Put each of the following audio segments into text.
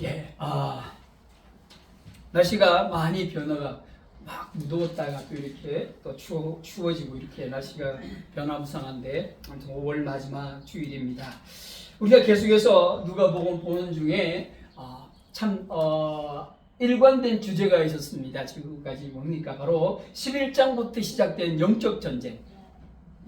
예, 날씨가 많이 변화가 막 무더웠다가 또 이렇게 또 추워지고 이렇게 날씨가 변화무쌍한데 아무튼 5월 마지막 주일입니다. 우리가 계속해서 누가복음 보는 중에 참 일관된 주제가 있었습니다. 지금까지 뭡니까? 바로 11장부터 시작된 영적 전쟁.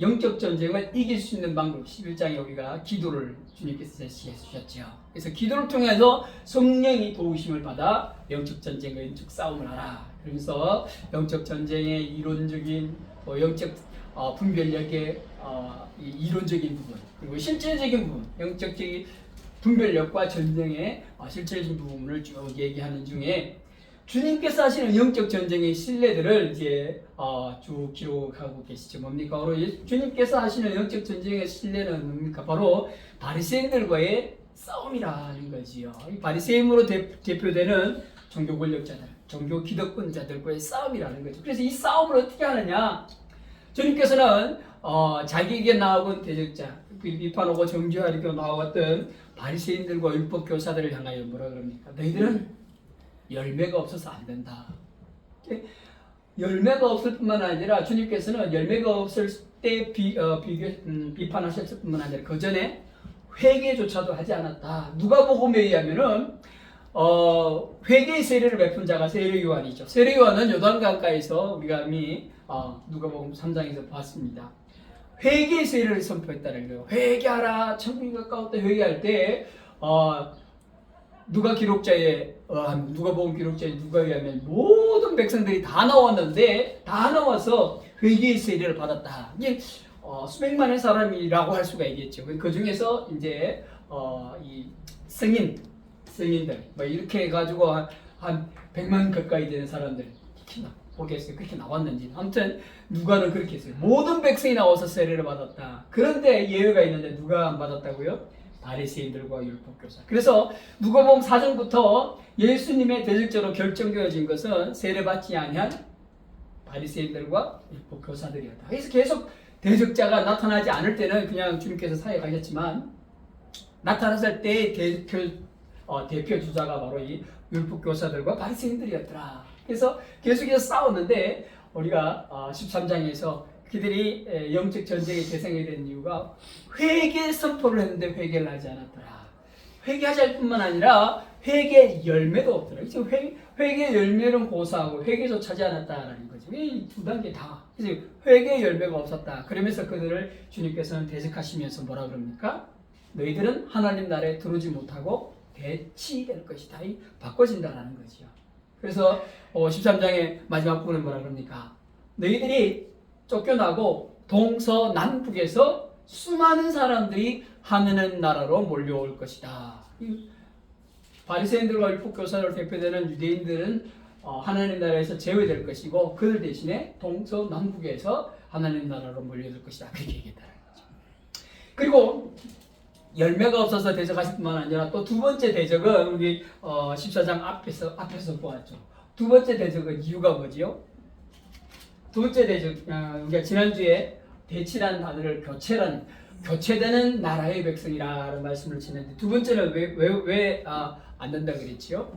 영적 전쟁을 이길 수 있는 방법 11장에 우리가 기도를 주님께서 제시해 주셨죠. 그래서 기도를 통해서 성령이 도우심을 받아 영적 전쟁과 영적 싸움을 하라. 그러면서 영적 전쟁의 이론적인 영적 분별력의 이론적인 부분 그리고 실질적인 부분 영적적인 분별력과 전쟁의 실질적인 부분을 쭉 얘기하는 중에 주님께서 하시는 영적 전쟁의 신뢰들을 이제 쭉 기록하고 계시죠. 뭡니까? 바로 주님께서 하시는 영적 전쟁의 신뢰는 뭡니까? 바로 바리새인들과의 싸움이라는 거지요. 이 바리새인으로 대표되는 종교 권력자들, 종교 기득권자들과의 싸움이라는 거죠. 그래서 이 싸움을 어떻게 하느냐? 주님께서는 자기에게 나오건 대적자, 비판하고 정죄하려고 나왔던 바리새인들과 율법 교사들을 향하여 뭐라 그럽니까? 너희들은 열매가 없어서 안 된다. 열매가 없을 뿐만 아니라 주님께서는 열매가 없을 때 비판하셨을 뿐만 아니라 그 전에 회개조차도 하지 않았다. 누가복음에 의하면은 회개의 세례를 베푼 자가 세례요한이죠. 세례요한은 요단강가에서 우리가 이미 누가복음 3장에서 봤습니다. 회개의 세례를 선포했다는 거예요. 회개하라. 천국이 가까웠다. 회개할 때 누가복음 기록자의 누가에 의하면 모든 백성들이 다 나왔는데 다 나와서 회개의 세례를 받았다. 이게 수백만의 사람이라고 할 수가 있겠죠. 그 중에서 이제 이 승인들 뭐 이렇게 해가지고 한 100만 가까이 되는 사람들 보겠어요. 그렇게 나왔는지. 아무튼 누가는 그렇게 했어요. 모든 백성이 나와서 세례를 받았다. 그런데 예외가 있는데 누가 안 받았다고요? 바리새인들과 율법교사. 그래서 누가복음 4장부터 예수님의 대적자로 결정되어진 것은 세례받지 아니한 바리새인들과 율법교사들이었다. 그래서 계속 대적자가 나타나지 않을 때는 그냥 주님께서 사이에 가셨지만 나타났을 때 대표 주자가 바로 이 율법교사들과 바리새인들이었더라. 그래서 계속해서 싸웠는데 우리가 13장에서 그들이 영적 전쟁의 대상이 된 이유가 회개 선포를 했는데 회개를 하지 않았더라. 회개하지 않을 뿐만 아니라 회개 열매도 없더라. 지금 회개 열매는 고사하고 회개조차 하지 않았다라는 거죠. 이 두 단계 다. 그래서 회개 열매가 없었다. 그러면서 그들을 주님께서는 대적하시면서 뭐라 그럽니까? 너희들은 하나님 나라에 들어오지 못하고 대치될 것이다. 바꿔진다라는 거죠. 그래서 13장의 마지막 부분은 뭐라 그럽니까? 너희들이 쫓겨나고 동서남북에서 수많은 사람들이 하나님 나라로 몰려올 것이다. 바리새인들과 율법교사로 대표되는 유대인들은 하나님 나라에서 제외될 것이고 그들 대신에 동서남북에서 하나님 나라로 몰려들 것이다. 그렇게 얘기했다는 거죠. 그리고 열매가 없어서 대적하실 뿐만 아니라 또 두 번째 대적은 우리 14장 앞에서 보았죠. 두 번째 대적은 이유가 뭐지요? 두 번째 대적, 우리가 지난주에 대치라는 단어를 교체되는 나라의 백성이라는 말씀을 드렸는데 두 번째는 왜 안 된다 그랬지요?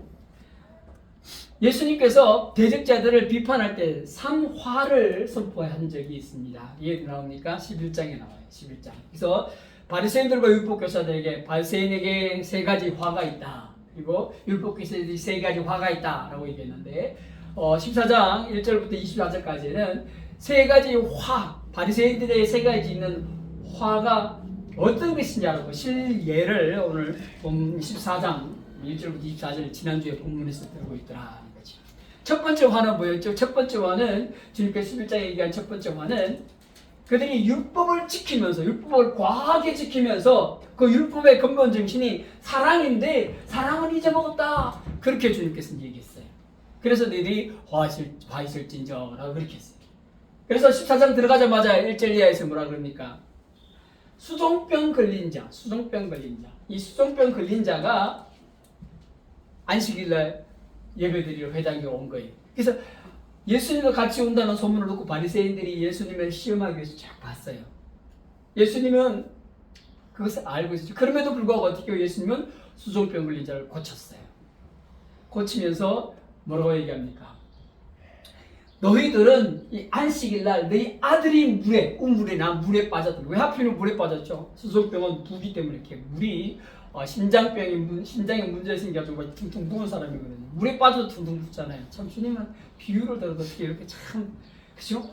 예수님께서 대적자들을 비판할 때 3화를 선포한 적이 있습니다. 이게 나옵니까? 11장에 나와요. 11장. 그래서 바리새인들과 율법교사들에게 바리새인에게 세 가지 화가 있다. 그리고 율법교사들이 세 가지 화가 있다라고 얘기했는데 14장 1절부터 24절까지는 세 가지 바리새인들의 세 가지 있는 화가 어떤 것이냐라고 실예를 오늘 14장 1절부터 24절 지난주에 본문에서 들고 있더라. 첫 번째 화는 뭐였죠? 첫 번째 화는 주님께서 11장에 얘기한 첫 번째 화는 그들이 율법을 지키면서 율법을 과하게 지키면서 그 율법의 근본 정신이 사랑인데 사랑은 잊어먹었다. 그렇게 주님께서 얘기했어요. 그래서 너희들이 화 있을진저라고 그렇게 했어요. 그래서 14장 들어가자마자 1절 이하에서 뭐라 그럽니까? 수종병 걸린 자. 이 수종병 걸린 자가 안식일날 예배드리러 회당에 온 거예요. 그래서 예수님과 같이 온다는 소문을 듣고 바리새인들이 예수님을 시험하기 위해서 쫙 봤어요. 예수님은 그것을 알고 있었죠. 그럼에도 불구하고 어떻게 예수님은 수종병 걸린 자를 고쳤어요. 고치면서 뭐라고 얘기합니까? 너희들은 이 안식일 날 너희 아들이 우물에나 물에 빠졌다. 왜 하필이면 물에 빠졌죠? 수족병은 부기 때문에 이렇게 물이 신장에 문제가 생겨가지고 퉁퉁 부은 사람이거든요. 물에 빠져도 퉁퉁 붓잖아요. 참 주님은 비유를 들어도 어떻게 이렇게 참 그죠?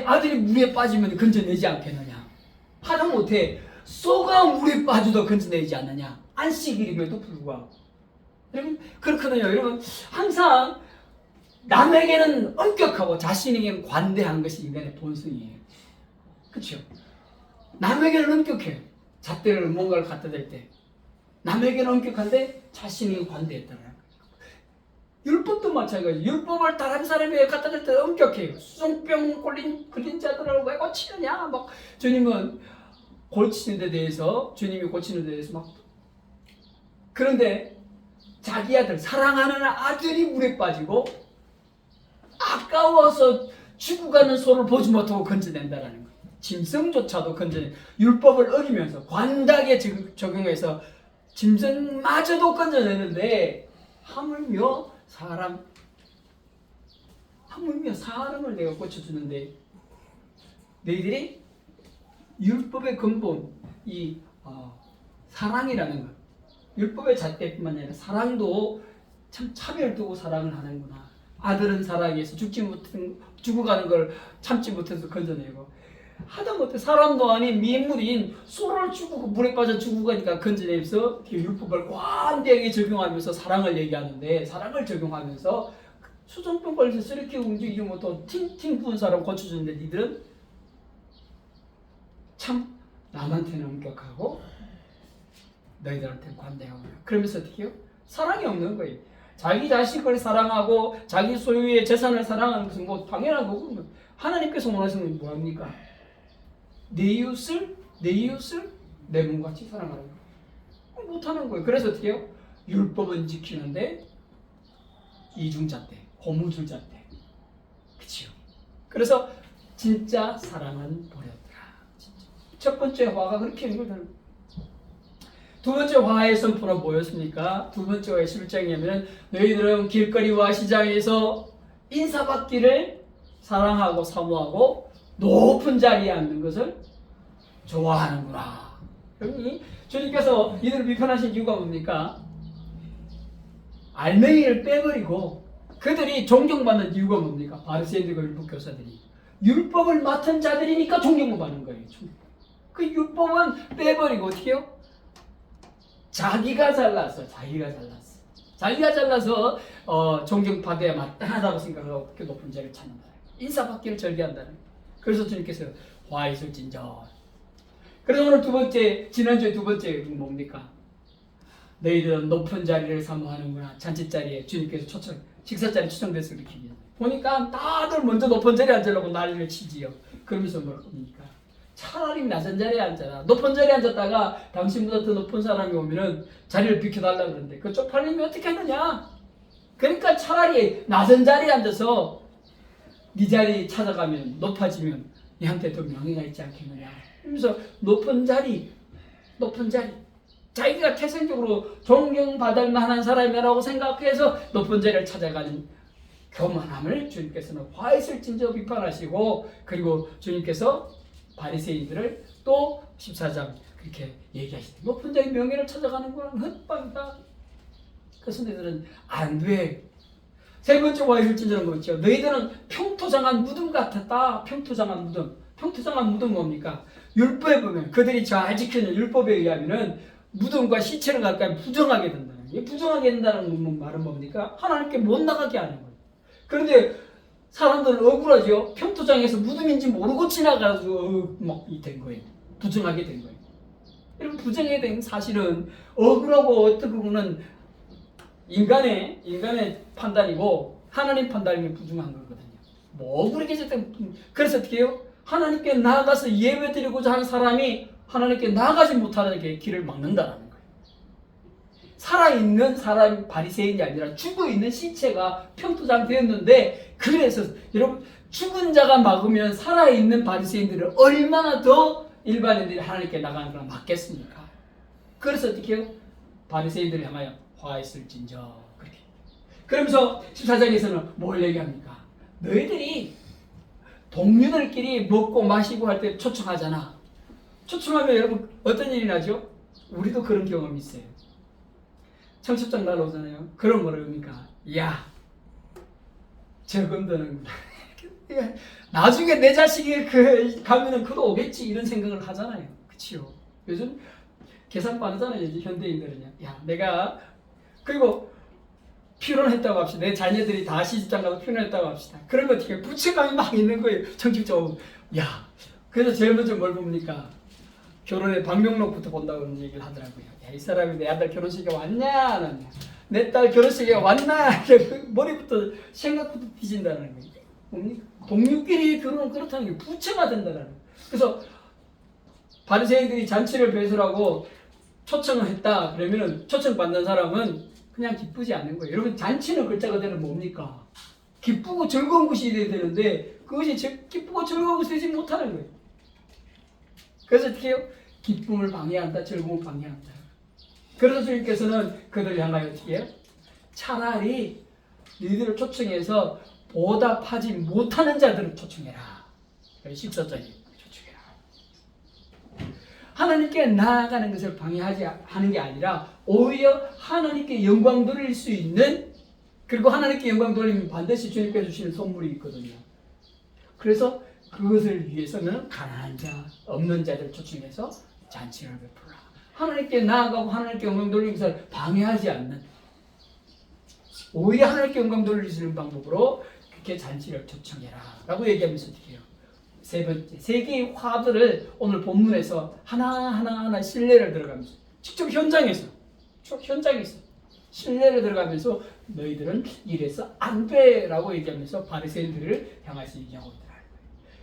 아들이 물에 빠지면 건져내지 않겠느냐? 하다못해 쏘가 물에 빠져도 건져내지 않느냐? 안식일임에도 불구하고. 여러분 그렇거든요. 여러분 항상 남에게는 엄격하고 자신에게는 관대한 것이 인간의 본성이에요. 그렇죠? 남에게는 엄격해요. 잣대를 뭔가를 갖다 댈 때 남에게는 엄격한데 자신에게 관대했다는 거예요. 율법도 마찬가지예요. 율법을 다른 사람에게 갖다 댈 때 엄격해요. 수종병 걸린 자들을 왜 고치느냐? 막 주님은 고치는 데 대해서 막 그런데 자기 아들 사랑하는 아들이 물에 빠지고 아까워서 죽어가는 소를 보지 못하고 건져낸다라는 거예요. 짐승조차도 건져내 율법을 어기면서 관대하게 적용해서 짐승마저도 건져내는데 하물며 사람을 내가 고쳐주는데 너희들이 율법의 근본 사랑이라는 것 율법의 잣대뿐만 아니라 사랑도 참 차별 두고 사랑을 하는구나. 아들은 사랑해서 죽어가는 걸 참지 못해서 건져내고 하다못해 사람도 아닌 미인물인 소를 죽고 물에 빠져 죽어가니까 건져내면서 율법을 관대하게 적용하면서 사랑을 얘기하는데 사랑을 적용하면서 수종병 걸려서 이렇게 움직이지 못하고 팅팅 부은 사람 고쳐주는데 니들은 참 남한테는 엄격하고 너희들한테는 관대하고 그러면서 어떻게 해요? 사랑이 없는 거예요. 자기 자식을 사랑하고 자기 소유의 재산을 사랑하는 것은 뭐 당연한 거고 하나님께서 원하시는 건 뭐합니까? 내 이웃을 내 몸같이 사랑하는 거 못하는 거예요. 그래서 어떻게 해요? 율법은 지키는데 이중잣대, 고무줄잣대 그치요? 그래서 진짜 사랑은 버렸더라. 진짜. 첫 번째 화가 그렇게 연결되는 두 번째 화의 선포는 뭐였습니까? 두 번째 화의 실정이냐면 너희들은 길거리와 시장에서 인사받기를 사랑하고 사모하고 높은 자리에 앉는 것을 좋아하는구나. 여러분 주님께서 이들을 비판하신 이유가 뭡니까? 알맹이를 빼버리고 그들이 존경받는 이유가 뭡니까? 바리새인들과 율법교사들이 율법을 맡은 자들이니까 존경을 받는 거예요. 그 율법은 빼버리고 어떻게 해요? 자기가 잘라서 존경받아야 마땅하다고 생각하고 그 높은 자리를 찾는다. 인사받기를 절개한다는. 그래서 주님께서 화 있을진저. 그래서 오늘 지난주에 두 번째 뭡니까? 너희들은 높은 자리를 사모하는구나. 잔치자리에 주님께서 식사자리에 초청돼서 이렇게 보니까 다들 먼저 높은 자리에 앉으려고 난리를 치지요. 그러면서 뭐라고 합니까? 차라리 낮은 자리에 앉아라. 높은 자리에 앉았다가 당신보다 더 높은 사람이 오면은 자리를 비켜달라고 그러는데 그 쪽팔림이 어떻게 하느냐? 그러니까 차라리 낮은 자리에 앉아서 네 자리 찾아가면 높아지면 네한테 더 명예가 있지 않겠느냐? 그러면서 높은 자리 자기가 태생적으로 존경받을 만한 사람이라고 생각해서 높은 자리를 찾아가는 교만함을 주님께서는 화 있을진저 비판하시고 그리고 주님께서 바리새인들을 또 14장 그렇게 얘기하시죠. 높은 자의 명예를 찾아가는 건 헛방이다. 그래서 너희들은 안 돼. 세 번째 와이실진저는 뭐죠? 너희들은 평토장한 무덤 같았다. 평토장한 무덤 뭡니까? 율법에 보면 그들이 잘 지키는 율법에 의하면은 무덤과 시체를 가까이 부정하게 된다는 거예요. 부정하게 된다는 말은 뭡니까? 하나님께 못 나가게 하는 거예요. 그런데 사람들은 억울하죠. 평토장에서 무덤인지 모르고 지나가서 막 된 거예요. 부정하게 된 거예요. 이런 부정에 된 사실은 억울하고 어떻게 보면 인간의 판단이고 하나님 판단이 부정한 거거든요. 뭐 억울하게 됐든 그래서 어떻게 해요? 하나님께 나아가서 예배드리고자 하는 사람이 하나님께 나아가지 못하는 게 길을 막는다라는 거예요. 살아있는 사람 바리새인이 아니라 죽어있는 시체가 평토장 되었는데 그래서 여러분 죽은 자가 막으면 살아있는 바리새인들을 얼마나 더 일반인들이 하나님께 나가는 걸 막겠습니까? 그래서 어떻게 해요? 바리새인들을 향하여 화 있을진저 그렇게. 그러면서 14장에서는 뭘 얘기합니까? 너희들이 동료들끼리 먹고 마시고 할 때 초청하잖아. 초청하면 여러분 어떤 일이 나죠? 우리도 그런 경험이 있어요. 청첩장 날아오잖아요. 그럼 뭐랍니까? 야, 저금도는 나중에 내 자식이 가면은 그도 오겠지 이런 생각을 하잖아요. 그치요? 요즘 계산 빠르잖아요. 현대인들은요. 야, 내가 그리고 피곤했다고 합시다. 내 자녀들이 다 시집장 가서 피곤했다고 합시다. 그러면 어떻게 부채감이 막 있는 거예요. 청첩장. 야, 그래서 제일 먼저 뭘 봅니까? 결혼에 방명록부터 본다고 얘기를 하더라고요. 야, 이 사람이 내 아들 결혼식에 왔냐 안 왔냐, 내 딸 결혼식에 왔나, 머리부터 생각부터 뒤진다는 거예요. 뭡니까? 동료끼리 결혼은 그렇다는 게 부채가 된다는 거예요. 그래서 바리새인들이 잔치를 배설하고 초청을 했다 그러면은 초청받는 사람은 그냥 기쁘지 않는 거예요. 여러분, 잔치는 글자 그대로 뭡니까? 기쁘고 즐거운 것이 돼야 되는데 그것이 기쁘고 즐거운 것이 되지 못하는 거예요. 그래서 어떻게 해요? 기쁨을 방해한다, 즐거움을 방해한다. 그래서 주님께서는 그들을 향하여 어떻게 해요? 차라리 너희들을 초청해서 보답하지 못하는 자들을 초청해라. 14절에 초청해라. 하나님께 나아가는 것을 방해하지 하는 게 아니라 오히려 하나님께 영광 돌릴 수 있는, 그리고 하나님께 영광 돌리면 반드시 주님께서 주시는 선물이 있거든요. 그래서 그것을 위해서는 가난한 자, 없는 자들 초청해서 잔치를 베풀라. 하나님께 나아가고 하나님께 영광 돌리는 것을 방해하지 않는, 오히려 하나님께 영광 돌릴 수 있는 방법으로 그렇게 잔치를 초청해라 라고 얘기하면서 어떻게 해요? 세 번째, 세 개의 화들을 오늘 본문에서 하나하나 신뢰를 들어가면서 직접 현장에서 신뢰를 들어가면서 너희들은 이래서 안 돼라고 얘기하면서 바리새인들을 향해서 얘기하고 있더라.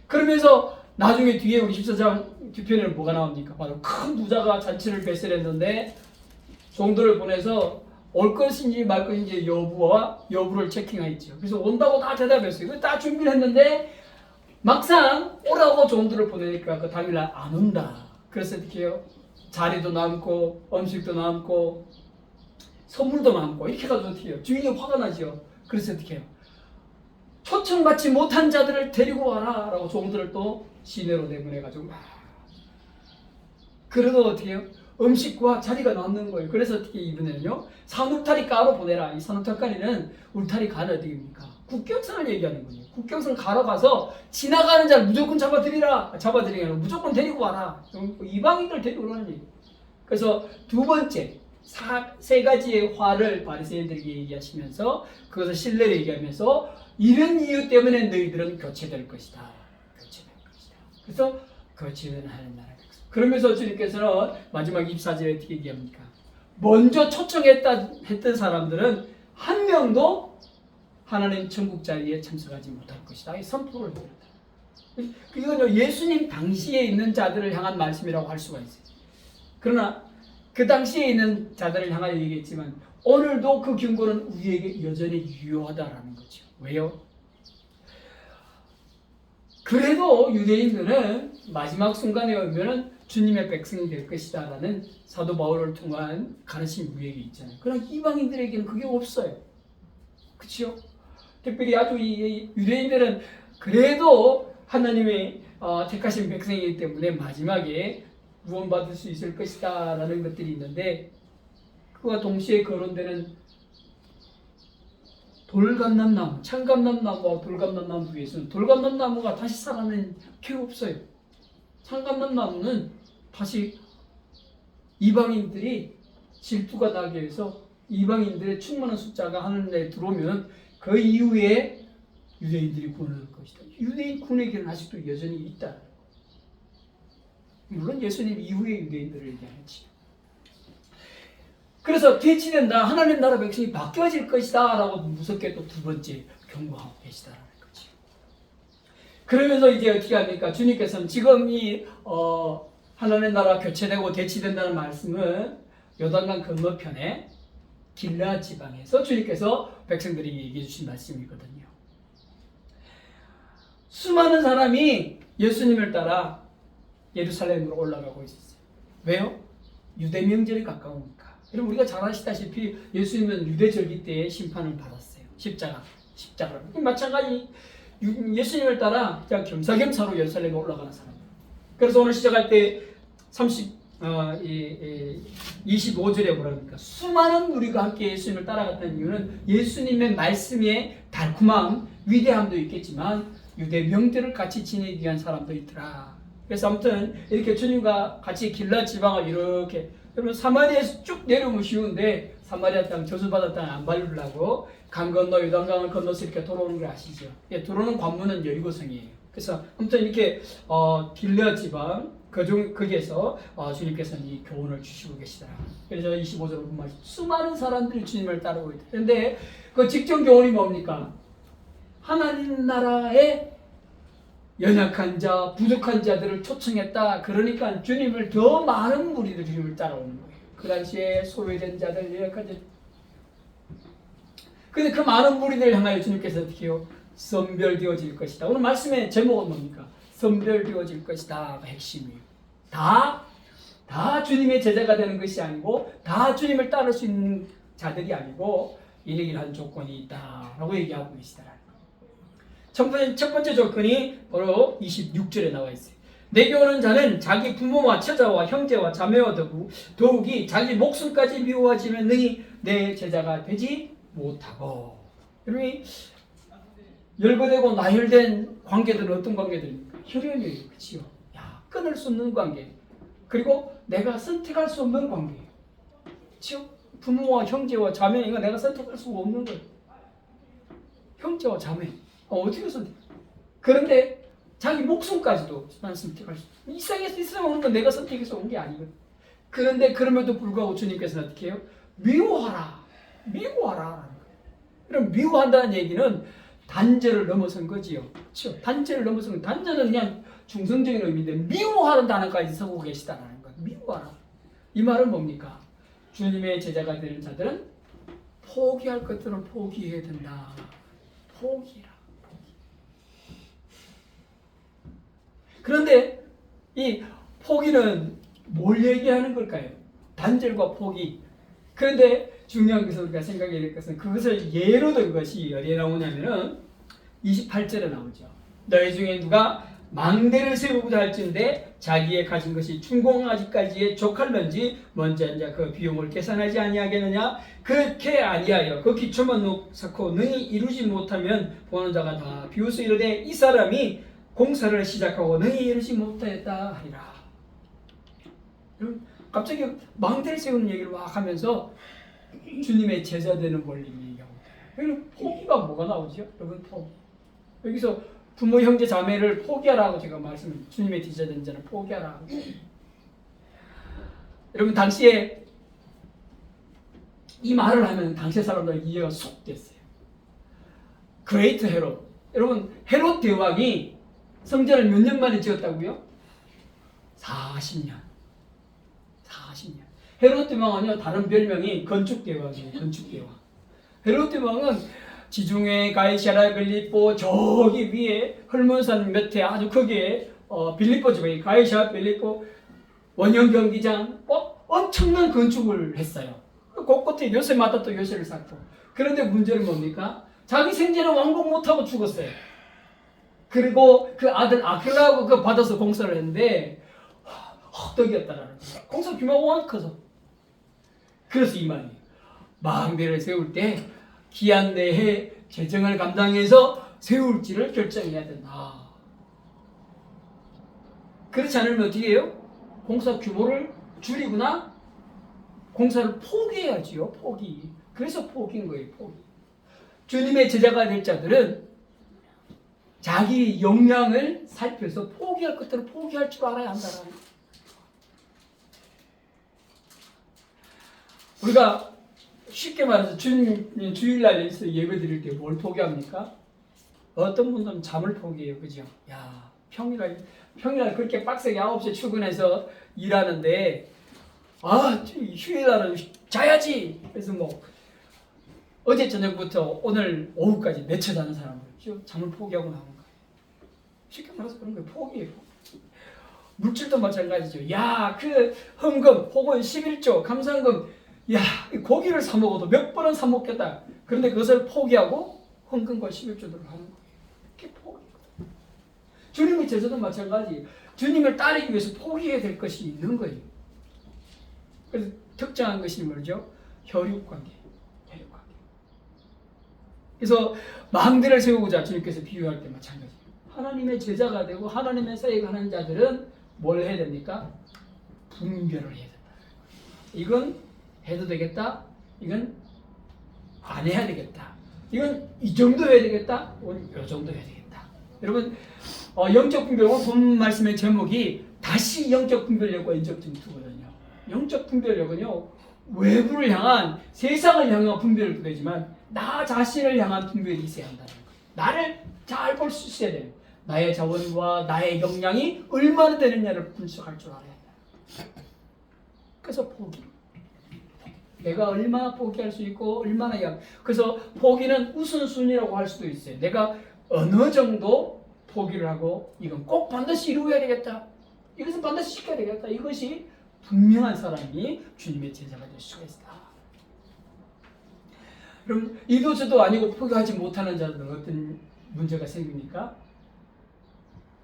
그러면서 나중에 뒤에 우리 14장 뒤편에 뭐가 나옵니까? 바로 큰 부자가 잔치를 배설했는데 종들을 보내서 올 것인지 말 것인지 여부를 체킹했죠. 그래서 온다고 다 대답했어요. 다 준비를 했는데 막상 오라고 종들을 보내니까 그 당일날 안 온다. 그래서 어떻게 해요? 자리도 남고 음식도 남고 선물도 남고 이렇게 해가지고 어떻게 해요? 주인이 화가 나죠. 그래서 어떻게 해요? 초청받지 못한 자들을 데리고 와라 라고 종들을 또 시내로 내보내가지고 그래도 어떻게 해요? 음식과 자리가 남는 거예요. 그래서 어떻게 이번에는요, 산울타리 가로 보내라. 이 산울타리는 울타리 가는 어디입니까? 국경선을 얘기하는 거예요. 국경선 가로 가서 지나가는 자를 무조건 잡아들이라. 잡아들이라. 무조건 데리고 와라. 이방인들 데리고 오라는 얘기예요. 그래서 두 번째, 세 가지의 화를 바리새인들에게 얘기하시면서 그것을 신뢰를 얘기하면서 이런 이유 때문에 너희들은 교체될 것이다. 교체될 것이다. 그래서 교체는 하는 나라. 그러면서 주님께서는 마지막 24절에 어떻게 얘기합니까? 먼저 초청했던 사람들은 한 명도 하나님 천국 자리에 참석하지 못할 것이다. 이 선포를 합니다. 이건 예수님 당시에 있는 자들을 향한 말씀이라고 할 수가 있어요. 그러나 그 당시에 있는 자들을 향하여 얘기했지만 오늘도 그 경고는 우리에게 여전히 유효하다라는 거죠. 왜요? 그래도 유대인들은 마지막 순간에 오면은 주님의 백성이 될 것이다 라는 사도 바울을 통한 가르침이 우리에게 있잖아요. 그러나 이방인들에게는 그게 없어요. 그렇죠? 특별히 아주 이 유대인들은 그래도 하나님의 택하신 백성이기 때문에 마지막에 구원받을 수 있을 것이다 라는 것들이 있는데, 그와 동시에 거론되는 돌감람나무, 참감람나무와 돌감람나무 위에서는 돌감람나무가 다시 살아나는 게 없어요. 참감람나무는 다시 이방인들이 질투가 나게 해서 이방인들의 충만한 숫자가 하늘에 들어오면 그 이후에 유대인들이 구원을 얻을 것이다. 유대인 군에게는 아직도 여전히 있다. 물론 예수님 이후에 유대인들을 얘기하지. 그래서 대치된다. 하나님 나라 백성이 바뀌어질 것이다 라고 무섭게 또 두 번째 경고하고 계시다라는 거지. 그러면서 이제 어떻게 합니까? 주님께서는 지금 이 하나님 나라 교체되고 대치된다는 말씀은 요단강 건너편에 길르앗 지방에서 주님께서 백성들에게 얘기해 주신 말씀이거든요. 수많은 사람이 예수님을 따라 예루살렘으로 올라가고 있었어요. 왜요? 유대 명절이 가까우니까. 여러분, 우리가 잘 아시다시피 예수님은 유대 절기 때에 심판을 받았어요. 십자가로. 마찬가지 예수님을 따라 그냥 겸사겸사로 예루살렘에 올라가는 사람. 그래서 오늘 시작할 때 25절에 뭐라 합니까? 수많은 무리가 함께 예수님을 따라갔다는 이유는 예수님의 말씀의 달콤함, 위대함도 있겠지만 유대 명절을 같이 지내기 위한 사람도 있더라. 그래서 아무튼 이렇게 주님과 같이 길라 지방을 이렇게, 여러분 사마리아에서 쭉 내려오면 쉬운데 사마리아 땅 저주받았 땅 안 밟으려고 강 건너 요단강을 건너서 이렇게 돌아오는 걸 아시죠? 예, 들어오는 관문은 여리고성이에요. 그래서 아무튼 이렇게 길라 지방 거기에서 주님께서는 이 교훈을 주시고 계시더라. 그래서 25절을 보면 수많은 사람들이 주님을 따르고 있다. 그런데 그 직전 교훈이 뭡니까? 하나님 나라의 연약한 자, 부족한 자들을 초청했다. 그러니까 주님을 더 많은 무리들 주님을 따라오는 거예요. 그 당시에 소외된 자들, 연약한 자들. 근데 그 많은 무리들을 향하여 주님께서 어떻게 해요? 선별되어질 것이다. 오늘 말씀의 제목은 뭡니까? 선별되어질 것이다. 핵심이에요. 다 주님의 제자가 되는 것이 아니고 다 주님을 따를 수 있는 자들이 아니고 이르기를 한 조건이 있다라고 얘기하고 계시더라. 첫 번째 조건이 바로 26절에 나와 있어요. 내게 오는 자는 자기 부모와 처자와 형제와 자매와 더욱이 자기 목숨까지 미워하지면 능히 내 제자가 되지 못하고. 여러분이 열거되고 나열된 관계들은 어떤 관계들입니까? 혈연이에요. 그치요? 끊을 수 없는 관계. 그리고 내가 선택할 수 없는 관계. 그치요? 부모와 형제와 자매, 이거 내가 선택할 수가 없는 거예요. 형제와 자매. 어떻게 선택? 그런데 자기 목숨까지도 난 선택할 수. 이 세상에 오는 건 내가 선택해서 온 게 아니거든. 그런데 그럼에도 불구하고 주님께서는 어떻게 해요? 미워하라. 그럼 미워한다는 얘기는 단죄를 넘어선 거지요. 그렇죠? 단죄를 넘어선 거. 단죄는 그냥 중성적인 의미인데 미워하는 단어까지 쓰고 계시다는 것. 미워하라. 이 말은 뭡니까? 주님의 제자가 되는 자들은 포기할 것들은 포기해야 된다. 포기라. 그런데 이 포기는 뭘 얘기하는 걸까요? 단절과 포기. 그런데 중요한 것은 우리가 생각해야 될 것은 그것을 예로 든 것이 어디에 나오냐면은 28절에 나오죠. 너희 중에 누가 망대를 세우고자 할진대 자기의 가진 것이 충공하기까지에 족할런지 먼저 앉아 그 비용을 계산하지 아니하겠느냐. 그렇게 아니하여 그 기초만 놓고 능히 이루지 못하면 보는 자가 다 비웃어 이르되 이 사람이 공사를 시작하고 능히 이루지 못하였다 하리라. 갑자기 망대를 세우는 얘기를 막 하면서 주님의 제자 되는 원리를 얘기하고 여기는 포기가 뭐가 나오죠? 여러분 포기. 여기서 부모, 형제, 자매를 포기하라고 제가 주님의 제자 된 자는 포기하라고. 여러분 당시에 이 말을 하면 당시 사람들 이해가 쏙 됐어요. 그레이트 헤롯. 여러분 헤롯 대왕이 성전을 몇 년 만에 지었다고요? 40년. 헤롯 대왕은요 다른 별명이 건축대왕이에요. 건축대왕. 헤롯 대왕은 지중해 가이사랴 빌립보 저기 위에 헐몬산 밑에 아주 크게 빌립보 지방에 가이사랴 빌립보 원형 경기장 엄청난 건축을 했어요. 곳곳에 요새마다 또 요새를 쌓고. 그런데 문제는 뭡니까? 자기 생전에 완공 못하고 죽었어요. 그리고 그 아들 아킬라하고 그 받아서 공사를 했는데 헛떡이었다라는 거예요. 공사 규모가 워낙 커서. 그래서 이 말이에요. 망대를 세울 때 기한 내에 재정을 감당해서 세울지를 결정해야 된다. 그렇지 않으면 어떻게 해요? 공사 규모를 줄이거나 공사를 포기해야지요. 포기. 그래서 포기인 거예요. 포기. 주님의 제자가 될 자들은 자기 역량을 살펴서 포기할 것들은 포기할 줄 알아야 한다는 거예요. 우리가 쉽게 말해서 주일날 예배 드릴 때 뭘 포기합니까? 어떤 분들은 잠을 포기해요. 그죠? 야, 평일날 그렇게 빡세게 9시에 출근해서 일하는데 휴일날은 자야지. 그래서 어제 저녁부터 오늘 오후까지 내쳐 자는 사람들 잠을 포기하고 나오는 거예요. 쉽게 말해서 그런 거예요. 포기예요. 물질도 마찬가지죠. 야, 그 헌금 혹은 11조 감사헌금, 야, 고기를 사 먹어도 몇 번은 사 먹겠다. 그런데 그것을 포기하고 헌금과 11조를 하는 거예요. 그게 포기거든요. 주님의 제자도 마찬가지. 주님을 따르기 위해서 포기해야 될 것이 있는 거예요. 그래서 특정한 것이 뭐죠? 혈육관계. 혈육관계. 그래서 망대를 세우고자 주님께서 비유할 때 마찬가지예요. 하나님의 제자가 되고 하나님의 사역을 하는 자들은 뭘 해야 됩니까? 분별을 해야 된다. 이건 해도 되겠다. 이건 안 해야 되겠다. 이건 이 정도 해야 되겠다. 이건 이 정도 해야 되겠다. 여러분, 영적 분별, 오늘 본 말씀의 제목이 다시 영적 분별력과 인적 질투거든요. 영적 분별력은요, 외부를 향한, 세상을 향한 분별도 되지만 나 자신을 향한 분별이 있어야 한다는 거예요. 나를 잘 볼 수 있어야 돼요. 나의 자원과 나의 역량이 얼마나 되느냐를 분석할 줄 알아야 돼요. 그래서 포기. 내가 얼마나 포기할 수 있고 얼마나 그래서 포기는 우선순위라고 할 수도 있어요. 내가 어느 정도 포기를 하고 이건 꼭 반드시 이루어야 되겠다. 이것은 반드시 시켜야 되겠다. 이것이 분명한 사람이 주님의 제자가 될 수가 있다. 그럼 이도저도 아니고 포기하지 못하는 자들은 어떤 문제가 생깁니까?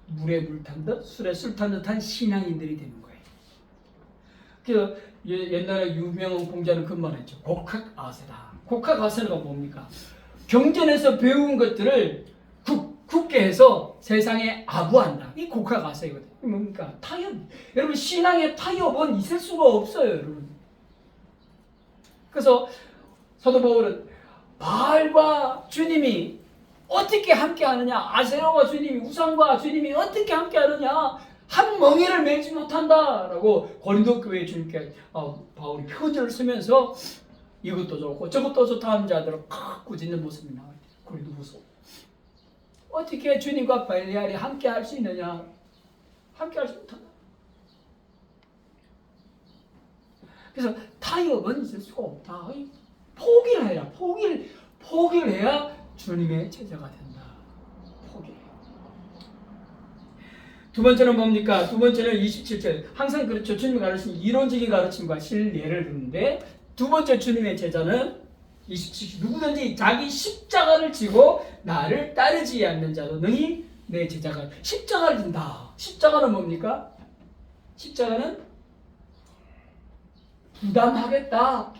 물에 물 탄 듯 술에 술 탄 듯한 신앙인들이 되는 거예요. 그래서 옛날에 유명한 공자는 그 말했죠. 곡학아세다. 곡학아세가 뭡니까? 경전에서 배운 것들을 굳게 해서 세상에 아부한다. 이 곡학아세거든요. 뭡니까? 타협. 여러분, 신앙의 타협은 있을 수가 없어요, 여러분. 그래서 사도 바울은 바알과 주님이 어떻게 함께 하느냐? 아세라와 주님이, 우상과 주님이 어떻게 함께 하느냐? 한 멍에를 매지 못한다라고 고린도 교회 주님께 바울이 편지를 쓰면서 이것도 좋고 저것도 좋다 하는 자들을 칵 꾸짖는 모습이 나와요. 고린도 후서. 어떻게 주님과 발리알이 함께 할 수 있느냐? 함께 할 수 못한다. 그래서 타협은 있을 수가 없다. 포기를 해라. 포기를 해야 주님의 제자가 된다. 포기해. 두 번째는 뭡니까? 두 번째는 27절. 항상 그렇죠. 주님이 가르치신 이론적인 가르침과 실례를 듣는데 두 번째 주님의 제자는 27절. 누구든지 자기 십자가를 지고 나를 따르지 않는 자도 능히 내 제자가. 십자가를 진다. 십자가는 뭡니까? 십자가는 부담하겠다.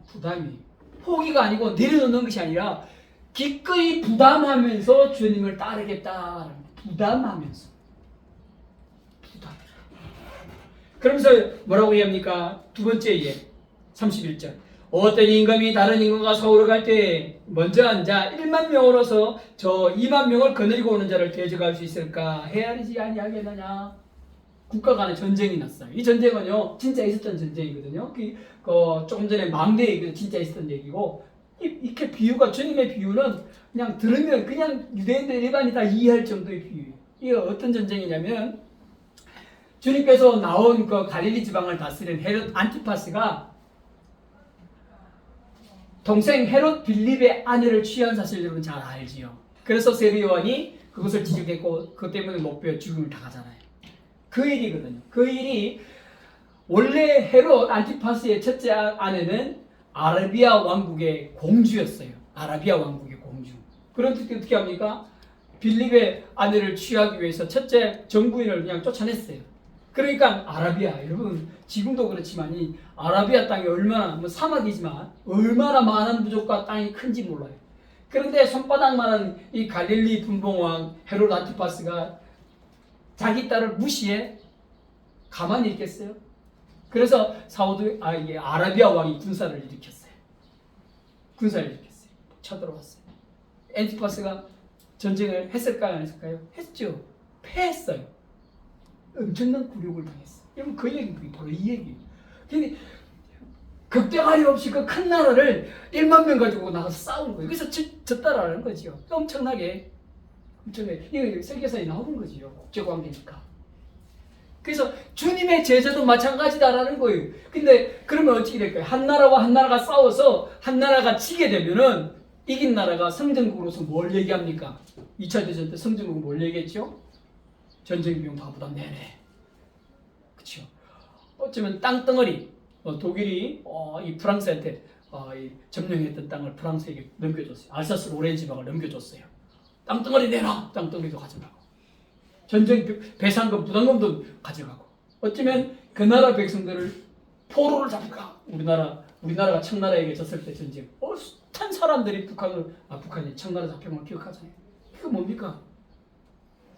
부담이. 포기가 아니고 내려놓는 것이 아니라 기꺼이 부담하면서 주님을 따르겠다. 부담하면서. 그러면서 뭐라고 얘기합니까? 두 번째 예 31절. 어떤 임금이 다른 임금과 서울에 갈 때 먼저 앉아 1만 명으로서 저 2만 명을 거느리고 오는 자를 대적할 수 있을까? 헤아리지 아니하겠느냐? 국가 간의 전쟁이 났어요. 이 전쟁은요 진짜 있었던 전쟁이거든요. 조금 전에 망대에 진짜 있었던 얘기고, 이렇게 비유가, 주님의 비유는 그냥 들으면 그냥 유대인들 일반이 다 이해할 정도의 비유예요. 이게 어떤 전쟁이냐면, 주님께서 나온 그 갈릴리 지방을 다스린 헤롯 안티파스가 동생 헤롯 빌립의 아내를 취한 사실 여러분 잘 알지요. 그래서 세리요한이 그것을 지적했고 그것 때문에 못 배워 죽음을 당하잖아요. 그 일이거든요. 그 일이 원래 헤롯 안티파스의 첫째 아내는 아라비아 왕국의 공주였어요. 아라비아 왕국의 공주. 그런데 어떻게 합니까? 빌립의 아내를 취하기 위해서 첫째 정부인을 그냥 쫓아냈어요. 그러니까 아라비아, 여러분 지금도 그렇지만 이 아라비아 땅이 얼마나, 사막이지만 얼마나 많은 부족과 땅이 큰지 몰라요. 그런데 손바닥만한 이 갈릴리 분봉왕 헤롯 안티파스가 자기 딸을 무시해 가만히 있겠어요? 그래서 아라비아 왕이 군사를 일으켰어요. 쳐들어왔어요. 안티파스가 전쟁을 했을까요? 안 했을까요? 했죠. 패했어요. 엄청난 굴욕을 당했어요. 여러분 그 얘기, 바로 이 얘기예요. 근데 극대가리 없이 그 큰 나라를 1만 명 가지고 나가서 싸운 거예요. 그래서 졌다라는 거죠. 엄청나게 이게 세계사에 나오는 거죠. 국제관계니까. 그래서 주님의 제자도 마찬가지다라는 거예요. 근데 그러면 어떻게 될까요? 한 나라와 한 나라가 싸워서 한 나라가 지게 되면은 이긴 나라가 성전국으로서 뭘 얘기합니까? 2차 대전 때 성전국 뭘 얘기했죠? 전쟁 비용 다 부담 내네. 그렇죠. 어쩌면 땅덩어리, 독일이 이 프랑스한테 이 점령했던 땅을 프랑스에게 넘겨줬어요. 알사스 로렌 지방을 넘겨줬어요. 땅덩어리 내놔. 땅덩어리도 가져가고 전쟁 배상금 부담금도 가져가고 어쩌면 그 나라 백성들을 포로를 잡을까. 우리나라가 청나라에게 졌을 때 전쟁 숱한 사람들이 북한이 청나라 잡혀온 걸 기억하잖아요. 그게 뭡니까?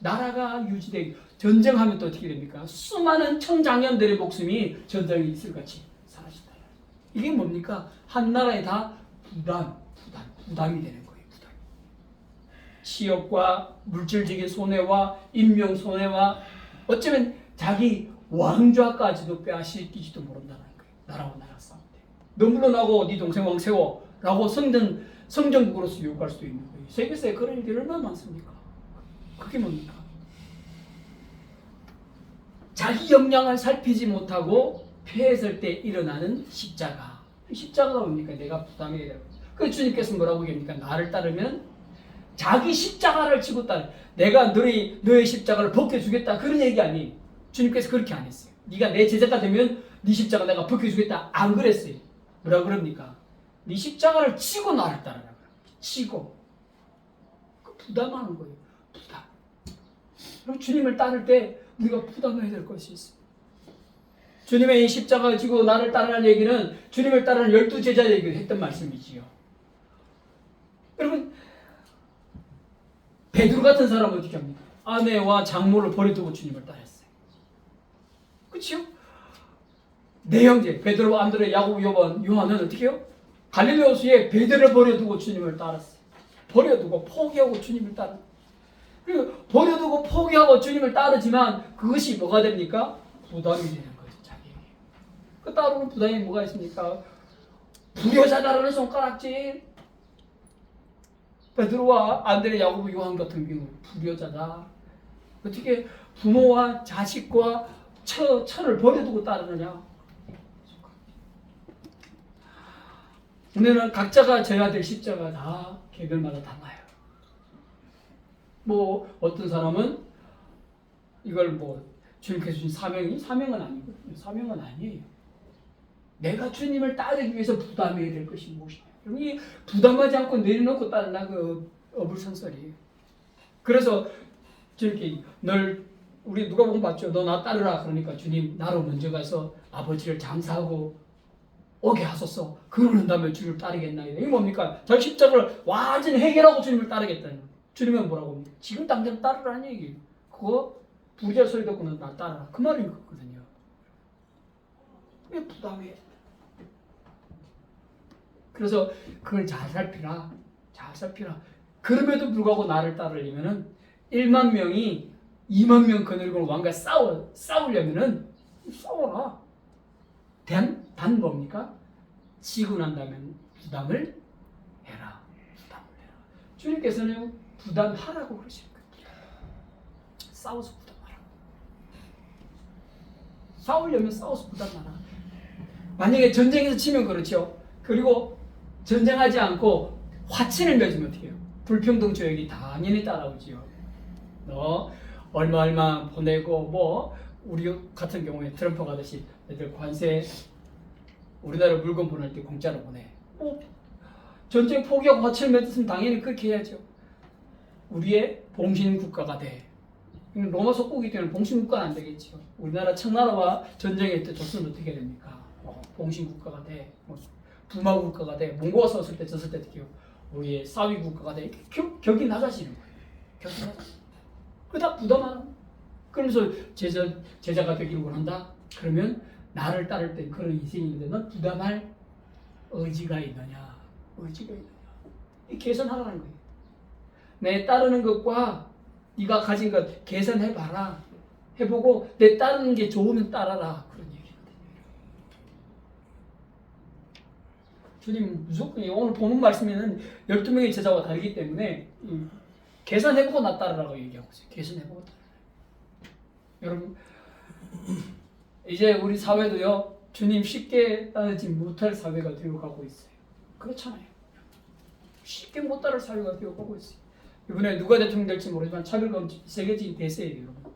나라가 유지되기 전쟁하면 또 어떻게 됩니까? 수많은 청장년들의 목숨이 전쟁에 있을같이 사라진다. 이게 뭡니까? 한 나라에 다 부담이 되는 거예요. 부담. 취업과 물질적인 손해와 인명 손해와 어쩌면 자기 왕좌까지도 빼앗기지도 모른다는 거예요. 나라와 나라 싸움 때. 너 물러나고 네 동생 왕 세워라고 성전국으로서 요구할 수도 있는 거예요. 세계사에 그런 일이 얼마나 많습니까? 그게 뭡니까? 자기 역량을 살피지 못하고 패했을 때 일어나는 십자가. 십자가가 뭡니까? 내가 부담해야 돼요. 그 주님께서 뭐라고 얘기합니까? 나를 따르면 자기 십자가를 지고 따르. 내가 너의 십자가를 벗겨주겠다. 그런 얘기 아니에요. 주님께서 그렇게 안 했어요. 네가 내 제자가 되면 네 십자가 내가 벗겨주겠다. 안 그랬어요. 뭐라 그럽니까? 네 십자가를 지고 나를 따르라. 지고. 부담하는 거예요. 부담. 그럼 주님을 따를 때 우리가 부담해야 될 것이 있습니다. 주님의 이 십자가를 지고 나를 따르라는 얘기는 주님을 따르는 12제자 얘기를 했던 말씀이지요. 여러분 베드로 같은 사람은 어떻게 합니까? 아내와 장모를 버려두고 주님을 따랐어요. 그렇죠? 네 형제 베드로, 안드레, 야고보, 요한은 어떻게 해요? 갈릴리 호수에 베드로를 버려두고 주님을 따랐어요. 버려두고 포기하고 주님을 따라. 그리고 버려두고 포기하고 주님을 따르지만 그것이 뭐가 됩니까? 부담이 되는 거죠. 자기에게. 그 따르는 부담이 뭐가 있습니까? 불효자다라는 손가락질. 베드로와 안드레, 야고보, 요한 같은 경우 불효자다. 어떻게 부모와 자식과 처를 버려두고 따르느냐? 우리는 각자가 져야 될 십자가 다 개별마다 달라요. 뭐 어떤 사람은 이걸 뭐 주님께서 주신 사명은 아니고 사명은 아니에요. 내가 주님을 따르기 위해서 부담해야 될 것이 무엇이냐? 이 부담하지 않고 내려놓고 따르나 그 어불성설이에요. 그래서 저렇게 우리 누가 보면 봤죠. 너 나 따르라. 그러니까 주님 나로 먼저 가서 아버지를 장사하고 오게 하소서. 그러는 다음에 주님을 따르겠나. 이게 뭡니까? 자기 십자가를 완전히 해결하고 주님을 따르겠다는 거예요. 주님은 뭐라고 합니까? 지금 당장 따르라는 얘기예요. 그거 부자 소리 듣고는 나 따르라. 그 말인 거거든요. 왜 부담해? 그래서 그걸 잘 살피라. 잘 살피라. 그럼에도 불구하고 나를 따르려면은 1만 명이 2만 명 거느리고 왕과 싸우려면은 싸워라. 단 뭡니까? 지고 난 다음에 부담을 해라. 부담을 해라. 주님께서는 부담하라고 그러시는 거예요. 싸워서 부담하라. 싸우려면 싸워서 부담하라. 만약에 전쟁에서 치면 그렇죠. 그리고 전쟁하지 않고 화친을 맺으면 어떻게 해요? 불평등 조약이 당연히 따라오지요. 너 얼마 보내고 뭐 우리 같은 경우에 트럼프 가듯이 애들 관세 우리나라 물건 보낼 때 공짜로 보내. 전쟁 포기하고 화친을 맺었으면 당연히 그렇게 해야죠. 우리의 봉신국가가 돼. 로마 속국이기 때문에 봉신국가는 안 되겠죠. 우리나라 청나라와 전쟁할 때 졌으면 어떻게 됩니까? 봉신국가가 돼. 부마국가가 돼. 몽고가 썼을 때 졌을 때 어떻게 해요? 우리의 사위국가가 돼. 격이 낮아지는 거예요. 격이 낮아지는 그다 부담하는. 그러면서 제자가 되기를 원한다? 그러면 나를 따를 때 그런 인생이 있는데 넌 부담할 의지가 있느냐? 의지가 있느냐? 이 계산하라는 거예요. 내 따르는 것과 네가 가진 것 계산해봐라. 해보고 내 따르는 게 좋으면 따라라. 그런 얘기거든요. 주님 무조건 오늘 본문 말씀에는 12명의 제자와 다르기 때문에 계산해보고 나 따르라고 얘기하고 있어요. 계산해보고 따르라. 여러분 이제 우리 사회도요. 주님 쉽게 따르지 못할 사회가 되어가고 있어요. 그렇잖아요. 쉽게 못 따를 사회가 되어가고 있어요. 이번에 누가 대통령 될지 모르지만 차별금 세계적인 대세예요. 여러분.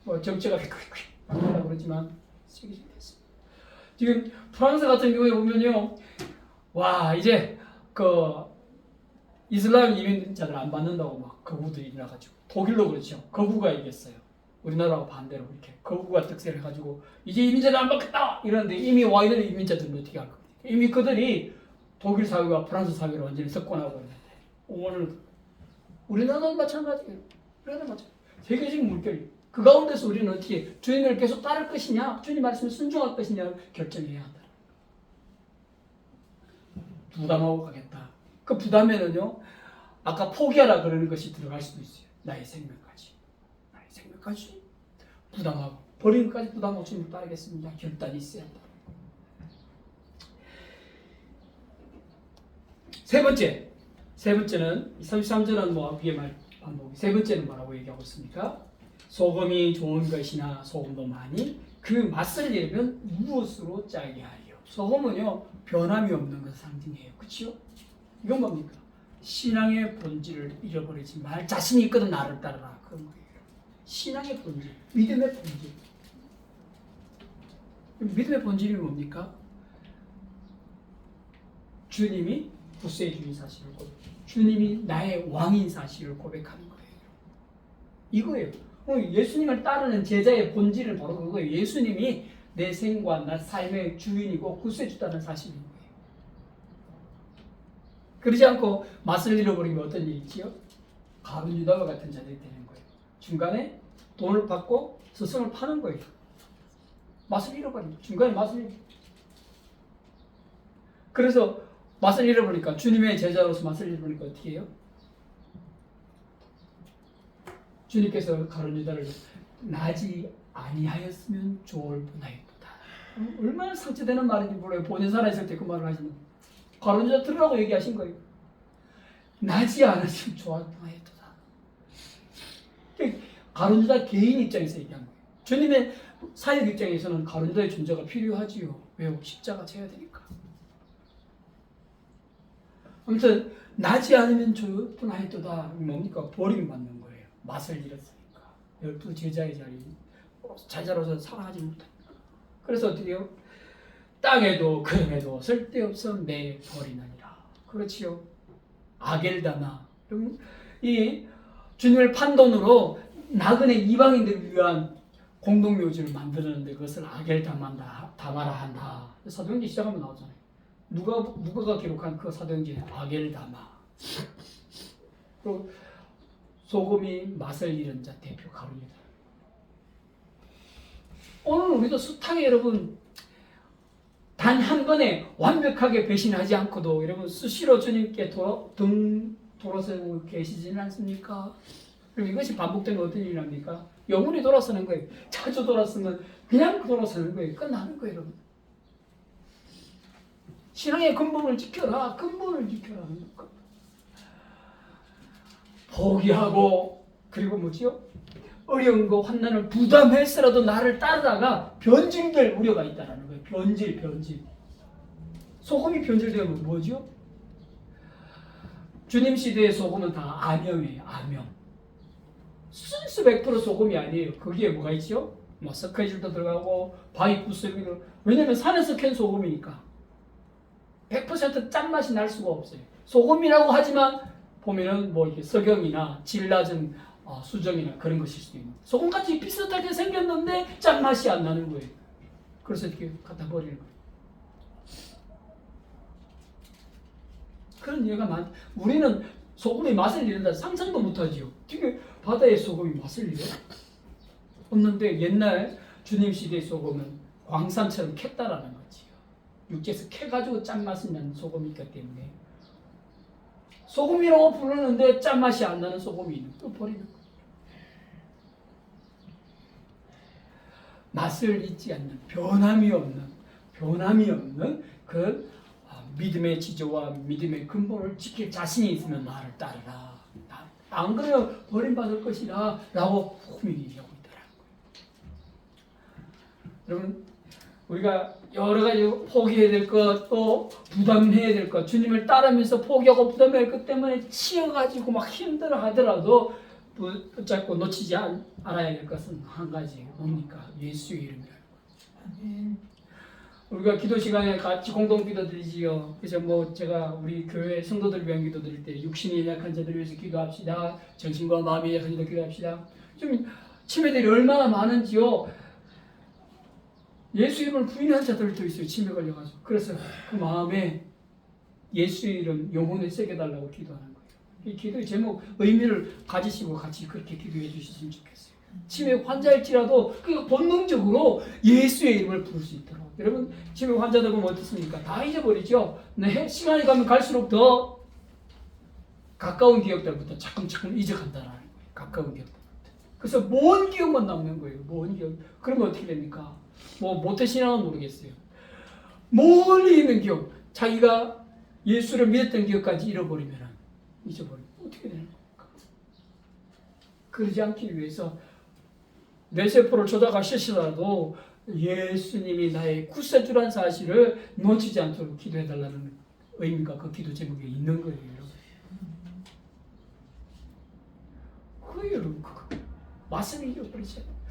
뭐 정치가 바뀐다고 그러지만 세계적인 대세. 지금 프랑스 같은 경우에 보면요. 와 이제 그 이슬람 이민자들 안 받는다고 막 거부들이 일어나가지고 독일도 그렇죠. 거부가 이겼어요. 우리나라와 반대로 이렇게 거부가 득세를 해가지고 이제 이민자들 안 받겠다 이러는데 이미 와 있는 이민자들은 어떻게 할 겁니까? 이미 그들이 독일 사회와 프랑스 사회를 완전히 석권하고 있는데 오늘 우리나라도 마찬가지예요. 우리나라 마찬가지. 세계적 물결이 그 가운데서 우리는 어떻게 주님을 계속 따를 것이냐, 주님 말씀에 순종할 것이냐 결정해야 한다. 부담하고 가겠다. 그 부담에는요, 아까 포기하라 그러는 것이 들어갈 수도 있어요. 나의 생명까지 부담하고 버리는 것까지 부담하고 주님을 따르겠습니다. 결단이 있어야 한다. 세 번째는 33절은 뭐 위에 말 반복. 세 번째는 뭐라고 얘기하고 있습니까? 소금이 좋은 것이나 소금도 많이 그 맛을 잃으면 무엇으로 짜게 하리요? 소금은요 변함이 없는 것 상징이에요. 그렇죠? 이건 뭡니까? 신앙의 본질을 잃어버리지 말. 자신이 있거든 나를 따르라 그런 거예요. 신앙의 본질, 믿음의 본질. 믿음의 본질이 뭡니까? 주님이 구세주인 사실을 고백, 주님이 나의 왕인 사실을 고백하는 거예요. 이거예요. 예수님을 따르는 제자의 본질은 바로 그거예요. 예수님이 내 생과 나 삶의 주인이고 구세주다는 사실인 거예요. 그러지 않고 맛을 잃어버리면 어떤 일이 있지요? 가룟 유다와 같은 자들이 되는 거예요. 중간에 돈을 받고 스승을 파는 거예요. 맛을 잃어버리고 중간에 맛을 잃어버리고. 그래서 맛을 잃어버리니까 주님의 제자로서 맛을 잃어버리니까 어떻게 해요? 주님께서 가룟 유다를 나지 아니하였으면 좋을 뻔하였도다. 얼마나 상처되는 말인지 몰라요. 본인 살아있을 때 그 말을 하시는 가룟 유다 들으라고 얘기하신 거예요. 나지 않았으면 좋을 뻔하였도다. 가룟 유다 개인 입장에서 얘기한 거예요. 주님의 사역 입장에서는 가룟 유다의 존재가 필요하지요. 왜요? 십자가 져야 되니까. 아무튼 나지 않으면 좋을 뻔하였도다. 뭡니까? 버림받는 거예요. 맛을 잃었으니까. 12 제자의 자리 제자로서 살아가지 못합니다. 그래서 어떻게 해요? 땅에도 금에도 쓸데없어 내 버리느니라. 그렇지요. 아겔다마. 이 주님을 판돈으로 나그네 이방인들을 위한 공동묘지를 만드는데 그것을 아겔다마라 한다. 사도행전 시작하면 나오잖아요. 누가가 기록한 그 사도행전에 아겔다마. 그리고 소금이 맛을 잃은 자 대표 가룟유다. 오늘 우리도 숱하게 여러분 단 한 번에 완벽하게 배신하지 않고도 여러분 수시로 주님께 돌아서고 계시지는 않습니까? 그럼 이것이 반복되면 어떤 일이 납니까? 영혼이 돌아서는 거예요. 자주 돌아서면 그냥 돌아서는 거예요. 끝나는 거예요, 여러분. 신앙의 근본을 지켜라. 근본을 지켜라. 포기하고 그리고 뭐지요? 어려운 거 환난을 부담해서라도 나를 따르다가 변질될 우려가 있다는 거예요. 변질. 소금이 변질되면 뭐죠? 주님 시대의 소금은 다 암염이에요. 암염. 순수 100% 소금이 아니에요. 거기에 뭐가 있죠? 뭐 스케줄도 들어가고 바이쿠스도. 왜냐면 산에서 캔 소금이니까 100% 짠맛이 날 수가 없어요. 소금이라고 하지만 보면은 뭐 이게 석영이나 질 낮은 수정이나 그런 것일 수도 있는. 소금같이 비슷하게 생겼는데 짠맛이 안 나는 거예요. 그래서 이렇게 갖다 버리는 거예요. 그런 예가 많. 우리는 소금의 맛을 잃는다 상상도 못하지요. 되게 바다의 소금이 맛을 잃어? 없는데 옛날 주님 시대의 소금은 광산처럼 캤다라는 거지요. 육지에서 캐가지고 짠맛이 나는 소금이 있기 때문에 소금이라고 부르는데 짠맛이 안 나는 소금이 있는 또 버리는 거예요. 맛을 잊지 않는 변함이 없는 그 믿음의 지조와 믿음의 근본을 지킬 자신이 있으면 나를 따르라. 안 그러면 버림받을 것이다 라고 분명히 얘기하고 있더라고요. 여러분 우리가 여러 가지 포기해야 될 것, 또 부담해야 될 것, 주님을 따르면서 포기하고 부담해야 할 것 때문에 치여가지고 막 힘들어 하더라도 붙잡고 놓치지 않아야 될 것은 한 가지 뭡니까? 예수의 이름이라는 거죠. 우리가 기도 시간에 같이 공동 기도 드리지요. 그래서 뭐 제가 우리 교회 성도들 위한 기도 드릴 때 육신이 약한 자들 위해서 기도합시다. 정신과 마음이 약한 자들 기도합시다. 좀 치매들이 얼마나 많은지요. 예수 이름을 부인한 자들도 있어요. 치매 걸려가지고. 그래서 그 마음에 예수 이름 영혼에 새겨달라고 기도하는 거예요. 이 기도의 제목 의미를 가지시고 같이 그렇게 기도해 주셨으면 좋겠어요. 치매 환자일지라도 그 본능적으로 예수의 이름을 부를 수 있도록. 여러분 치매 환자들 보면 어떻습니까? 다 잊어버리죠. 네, 시간이 가면 갈수록 더 가까운 기억들부터 차근차근 잊어간다는 거예요. 가까운 기억들부터. 그래서 먼 기억만 남는 거예요. 먼 기억. 그러면 어떻게 됩니까? 뭐 모태신앙은 모르겠어요. 멀리 있는 기억, 자기가 예수를 믿었던 기억까지 잃어버리면 잊어버리면 어떻게 되는 겁니까? 그러지 않기 위해서 뇌세포를 조작하시더라도 예수님이 나의 구세주란 사실을 놓치지 않도록 기도해달라는 의미가 그 기도 제목에 있는 거예요. 그 여러분 그거 말씀을 잊어버리지 않아요.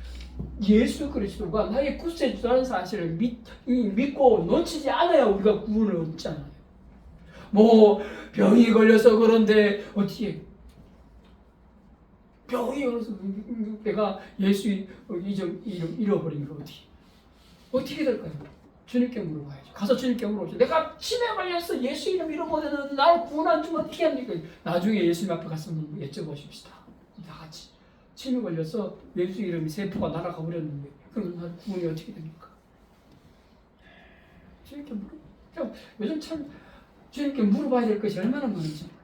예수 그리스도가 나의 구세주라는 사실을 믿고 놓치지 않아야 우리가 구원을 얻잖아요. 뭐 병이 걸려서 그런데 어떻게 병이 걸려서 내가 예수 이름 잃어버리면 어떻게 될까요? 주님께 물어봐야죠. 가서 주님께 물어보죠. 내가 치매 걸려서 예수 이름 잃어버리는 나를 구원 안 주면 어떻게 합니까? 나중에 예수님 앞에 가서 여쭤보십시다. 다 같이 치매 걸려서 예수 이름이 세포가 날아가 버렸는데 그러면 나 구원이 어떻게 됩니까? 주님께 물어봐요. 요즘 참 주님께 물어봐야 될 것이 얼마나 많은지 몰라요.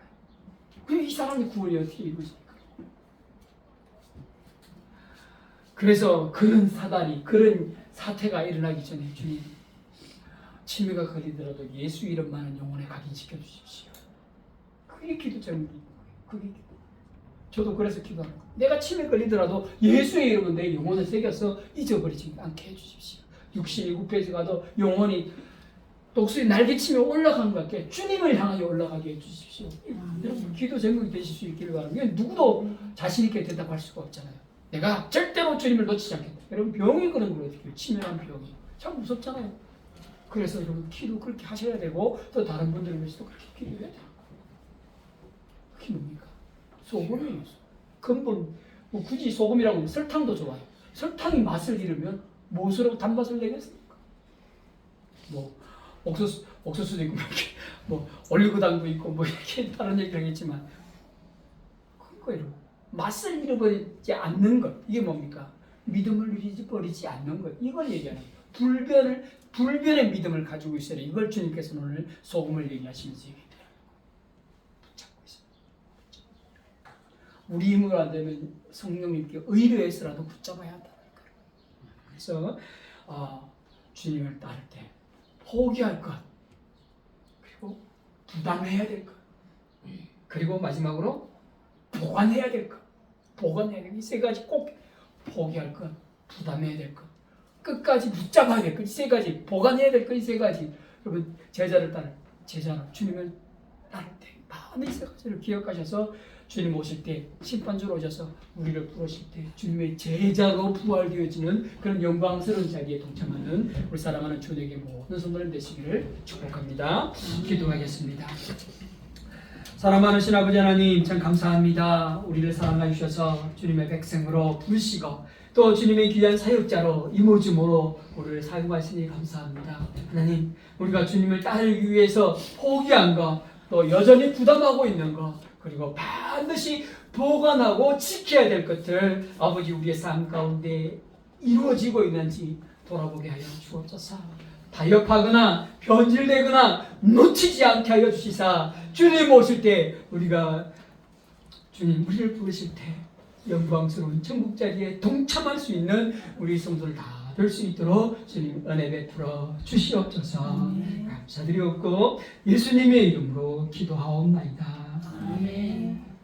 그럼 이 사람의 구원이 어떻게 이루어집니까? 그래서 그런 사단이, 그런 사태가 일어나기 전에 주님, 치매가 걸리더라도 예수 이름만은 영혼에 각인시켜 주십시오. 그게 기도 제목인 거예요. 그게 기도. 저도 그래서 기도하는 거예요. 내가 치매 걸리더라도 예수의 이름은 내 영혼에 새겨서 잊어버리지 않게 해주십시오. 62페이지 가도 영혼이 독수리 날개치며 올라간 것 같게 주님을 향하여 올라가게 해주십시오. 여러분 기도 제목이 되실 수 있기를 바랍니다. 누구도 자신 있게 대답할 수가 없잖아요. 내가 절대로 주님을 놓치지 않겠다. 여러분 병이 그런 걸 어떻게 해요? 치매란 병이 참 무섭잖아요. 그래서 여러분 기도 그렇게 하셔야 되고 또 다른 분들을 위해서도 그렇게 기도해야 돼요. 그게 뭡니까? 소금이에요. 근본 뭐 굳이 소금이라고 하면 설탕도 좋아요. 설탕이 맛을 잃으면 무엇으로 단맛을 내겠습니까? 뭐 옥수수도 있고 뭐 올리고당도 있고 뭐 이렇게 다른 얘기를 하겠지만 그거예요. 맛을 잃어버리지 않는 것 이게 뭡니까? 믿음을 잃어버리지 않는 것 이걸 얘기하는 거예요. 불변의 믿음을 가지고 있어야 돼요. 이걸 주님께서는 오늘 소금을 얘기하시면서 얘기해요. 붙잡고 있습니다. 우리 힘으로 안 되면 성령님께 의뢰해서라도 붙잡아야 한다는 거예요. 그래서 주님을 따를 때 포기할 것, 그리고 부담해야 될 것, 그리고 마지막으로 보관해야 될 것, 보관해야 될 것, 이 세 가지 꼭 포기할 것, 부담해야 될 것, 끝까지 붙잡아야 될 것, 이 세 가지, 보관해야 될 것, 이 세 가지. 여러분 제자를 주님을 따를 때 많은 이 세 가지를 기억하셔서 주님 오실 때 심판주로 오셔서 우리를 부르실 때 주님의 제자로 부활되어지는 그런 영광스러운 자리에 동참하는 우리 사랑하는 주님에게 모든 성도님 되시기를 축복합니다. 기도하겠습니다. 사랑 많으신 아버지 하나님 참 감사합니다. 우리를 사랑해 주셔서 주님의 백성으로 부르시고 또 주님의 귀한 사역자로 이모지모로 우리를 사용하시니 감사합니다. 하나님 우리가 주님을 따르기 위해서 포기한 것 또 여전히 부담하고 있는 것 그리고 반드시 보관하고 지켜야 될 것들 아버지 우리의 삶 가운데 이루어지고 있는지 돌아보게 하여 주옵소서. 타협하거나 변질되거나 놓치지 않게 하여 주시사 주님 오실 때 우리가 주님 우리를 부르실 때 영광스러운 천국 자리에 동참할 수 있는 우리 성도들 다 될 수 있도록 주님 은혜 베풀어 주시옵소서. 감사드리옵고 예수님의 이름으로 기도하옵나이다. 아멘.